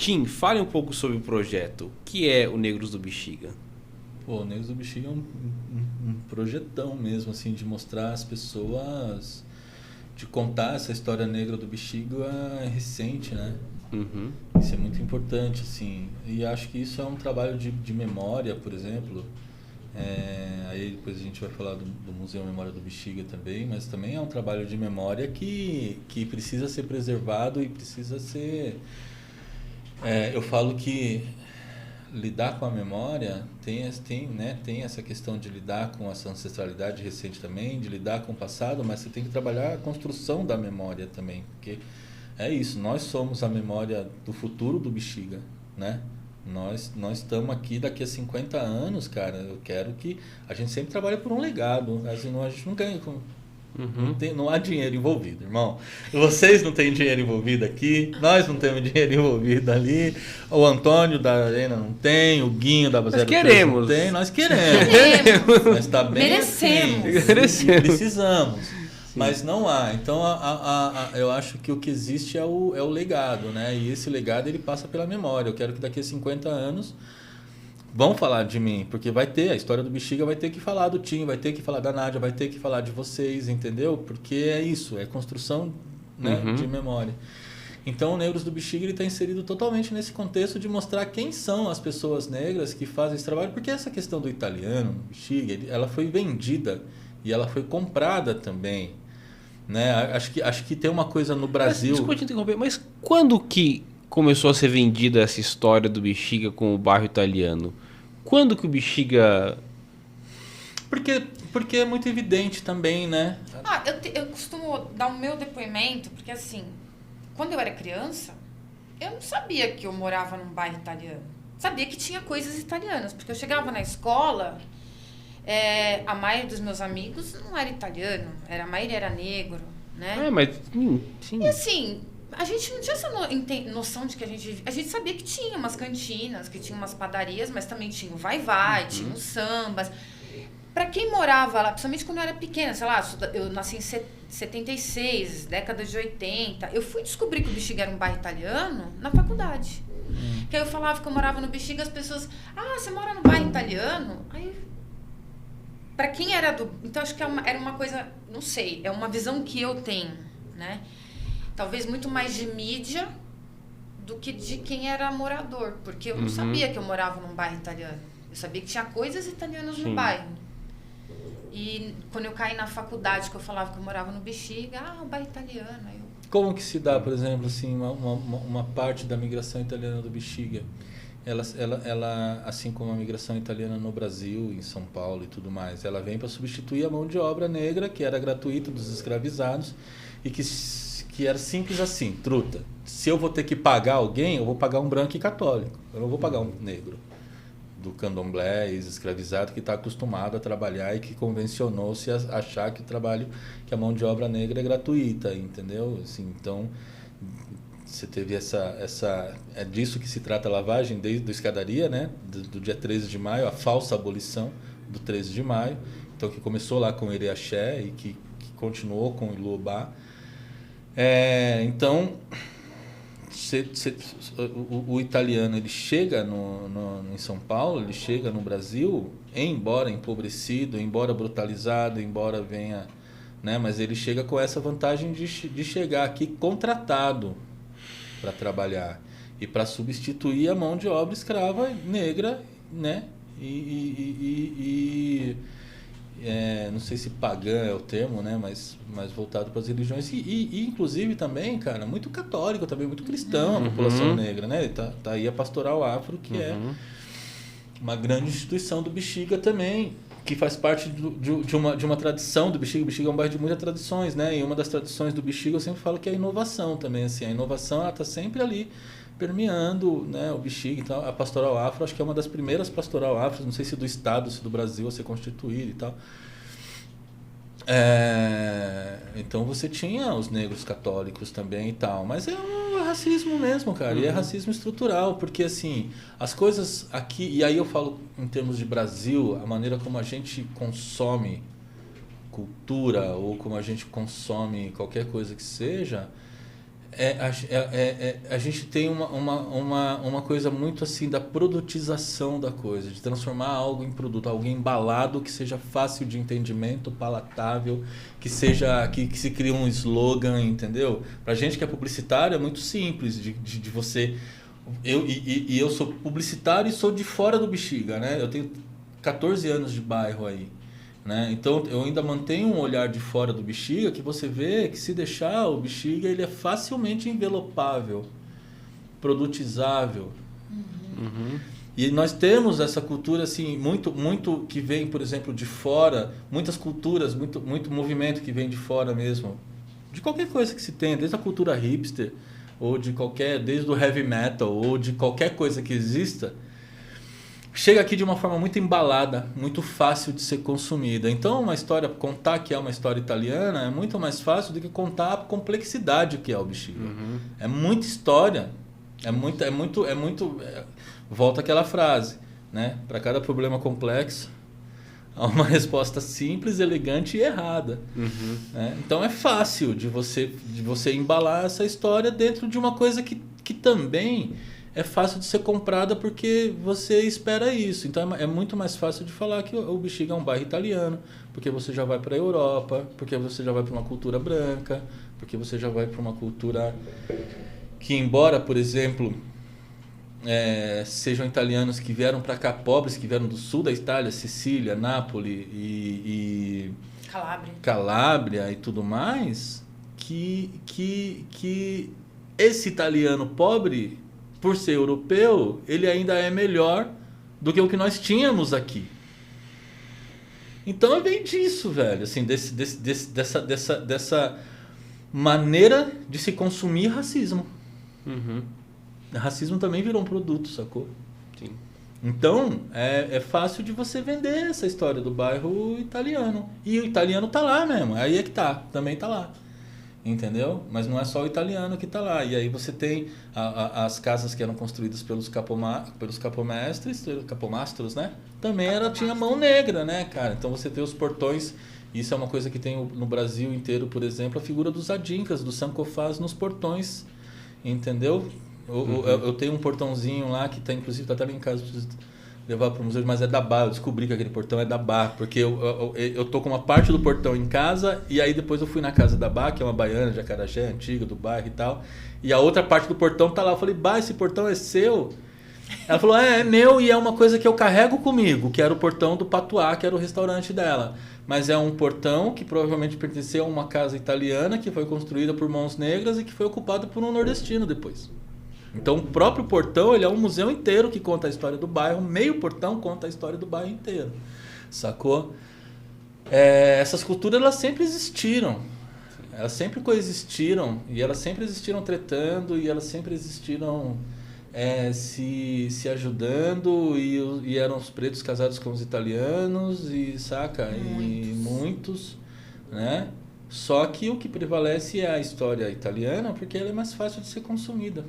Tim, fale um pouco sobre o projeto. O que é o Negros do Bexiga? Pô, o Negros do Bexiga é um projetão mesmo, assim, de mostrar às pessoas, de contar essa história negra do Bexiga recente, né? Uhum. Isso é muito importante, assim. E acho que isso é um trabalho de memória, por exemplo. Aí depois a gente vai falar do Museu Memória do Bexiga também, mas também é um trabalho de memória que precisa ser preservado e precisa ser... eu falo que lidar com a memória tem essa questão de lidar com essa ancestralidade recente também, de lidar com o passado, mas você tem que trabalhar a construção da memória também, porque é isso, nós somos a memória do futuro do Bexiga, né? Nós estamos aqui daqui a 50 anos, cara, eu quero que a gente sempre trabalhe por um legado, assim, a gente não ganha com... Não há dinheiro envolvido, irmão. Vocês não têm dinheiro envolvido aqui, nós não temos dinheiro envolvido ali, o Antônio da Arena não tem, o Guinho da Zero queremos. Não tem, nós queremos. Mas está bem Merecemos. Assim, precisamos. Mas não há. Então eu acho que o que existe é o legado, né? E esse legado ele passa pela memória. Eu quero que daqui a 50 anos vão falar de mim, porque vai ter, a história do Bexiga vai ter que falar do Tim, vai ter que falar da Nádia, vai ter que falar de vocês, entendeu? Porque é isso, é construção, né, de memória. Então o Negros do Bexiga está inserido totalmente nesse contexto de mostrar quem são as pessoas negras que fazem esse trabalho, porque essa questão do italiano, Bexiga, ela foi vendida e ela foi comprada também, né? Acho que tem uma coisa no Brasil... Desculpa te interromper, mas quando que começou a ser vendida essa história do Bexiga com o bairro italiano? Quando que o Bexiga... Porque é muito evidente também, né? Eu costumo dar o meu depoimento, porque assim, quando eu era criança, eu não sabia que eu morava num bairro italiano. Sabia que tinha coisas italianas, porque eu chegava na escola, a maioria dos meus amigos não era italiano, a maioria era negro, né? mas sim. E assim, a gente não tinha essa noção de que a gente sabia que tinha umas cantinas, que tinha umas padarias, mas também tinha o vai-vai, tinha os sambas. Pra quem morava lá, principalmente quando eu era pequena, sei lá, eu nasci em 76, década de 80, eu fui descobrir que o Bexiga era um bairro italiano na faculdade. Que aí eu falava que eu morava no Bexiga, as pessoas, você mora no bairro italiano? Aí, pra quem era do... Então, acho que era uma coisa, não sei, é uma visão que eu tenho, né? Talvez muito mais de mídia do que de quem era morador, porque eu não sabia que eu morava num bairro italiano. Eu sabia que tinha coisas italianas no bairro. E quando eu caí na faculdade, que eu falava que eu morava no Bexiga, o bairro italiano. Como que se dá, por exemplo, assim, uma parte da migração italiana do Bexiga? Ela, assim como a migração italiana no Brasil, em São Paulo e tudo mais, ela vem para substituir a mão de obra negra, que era gratuita dos escravizados, e que era simples assim, truta. Se eu vou ter que pagar alguém, eu vou pagar um branco e católico. Eu não vou pagar um negro do candomblé, ex-escravizado, que está acostumado a trabalhar e que convencionou-se a achar que que a mão de obra negra é gratuita, entendeu? Assim, então, você teve é disso que se trata a lavagem desde a escadaria, né? Do dia 13 de maio, a falsa abolição do 13 de maio, então que começou lá com Iriaxé e que continuou com Iluobá. Então, o italiano ele chega em São Paulo, ele chega no Brasil, embora empobrecido, embora brutalizado, embora venha, né, mas ele chega com essa vantagem de chegar aqui contratado para trabalhar e para substituir a mão de obra escrava negra, né? Não sei se pagã é o termo, né? Mas voltado para as religiões e inclusive também, cara, muito católico também, muito cristão a população negra, né? Tá aí a Pastoral Afro, que é uma grande instituição do Bexiga também, que faz parte de uma tradição do Bexiga. O Bexiga é um bairro de muitas tradições, né? E uma das tradições do Bexiga eu sempre falo que é a inovação também, assim. A inovação, ela tá sempre ali permeando, né, o Bexiga. Então, a Pastoral Afro, acho que é uma das primeiras Pastoral Afro, não sei se do estado, se do Brasil a ser constituída e tal. Então você tinha os negros católicos também e tal, mas é um racismo mesmo, cara, e é racismo estrutural, porque assim, as coisas aqui, e aí eu falo em termos de Brasil, a maneira como a gente consome cultura ou como a gente consome qualquer coisa que seja, A gente tem uma coisa muito assim da produtização da coisa, de transformar algo em produto, algo embalado que seja fácil de entendimento, palatável, que se crie um slogan, entendeu? Pra gente que é publicitário é muito simples de você... Eu sou publicitário e sou de fora do Bexiga, né? Eu tenho 14 anos de bairro aí. Né? Então eu ainda mantenho um olhar de fora do Bexiga que você vê que se deixar o Bexiga ele é facilmente envelopável, produtizável. Uhum. E nós temos essa cultura assim muito que vem, por exemplo, de fora, muitas culturas, muito movimento que vem de fora mesmo, de qualquer coisa que se tenha, desde a cultura hipster ou desde o heavy metal ou de qualquer coisa que exista. Chega aqui de uma forma muito embalada, muito fácil de ser consumida. Então, contar que é uma história italiana é muito mais fácil do que contar a complexidade que é o Bexiga. Uhum. É muita história, volta àquela frase, né? Para cada problema complexo, há uma resposta simples, elegante e errada. Uhum. Né? Então, é fácil de você embalar essa história dentro de uma coisa que também... é fácil de ser comprada porque você espera isso. Então é muito mais fácil de falar que o Bexiga é um bairro italiano, porque você já vai para a Europa, porque você já vai para uma cultura branca, porque você já vai para uma cultura que, embora, por exemplo, sejam italianos que vieram para cá, pobres, que vieram do sul da Itália, Sicília, Nápoles e Calábria e tudo mais, que esse italiano pobre... por ser europeu, ele ainda é melhor do que o que nós tínhamos aqui. Então vem disso, velho, assim, dessa maneira de se consumir racismo. Uhum. Racismo também virou um produto, sacou? Sim. Então é fácil de você vender essa história do bairro italiano. E o italiano tá lá mesmo, aí é que tá, também tá lá. Entendeu? Mas não é só o italiano que está lá. E aí você tem as casas que eram construídas pelos capomastros, né? Também tinha mão negra, né, cara? Então você tem os portões. Isso é uma coisa que tem no Brasil inteiro, por exemplo, a figura dos adincas, dos sancofás nos portões. Entendeu? Eu tenho um portãozinho lá que inclusive está até lá em casa, preciso levar para o museu, mas é da Bar. Eu descobri que aquele portão é da Bar, porque eu tô com uma parte do portão em casa e aí depois eu fui na casa da Bar, que é uma baiana de Acarajé, antiga, do bairro e tal, e a outra parte do portão tá lá. Eu falei, Bar, esse portão é seu? Ela falou, é meu e é uma coisa que eu carrego comigo, que era o portão do Patuá, que era o restaurante dela. Mas é um portão que provavelmente pertenceu a uma casa italiana que foi construída por mãos negras e que foi ocupada por um nordestino depois. Então o próprio portão ele é um museu inteiro que conta a história do bairro, meio portão conta a história do bairro inteiro, sacou? Essas culturas elas sempre existiram, elas sempre coexistiram e elas sempre existiram tretando e elas sempre existiram se ajudando e eram os pretos casados com os italianos e saca? E muitos, né? Só que o que prevalece é a história italiana porque ela é mais fácil de ser consumida.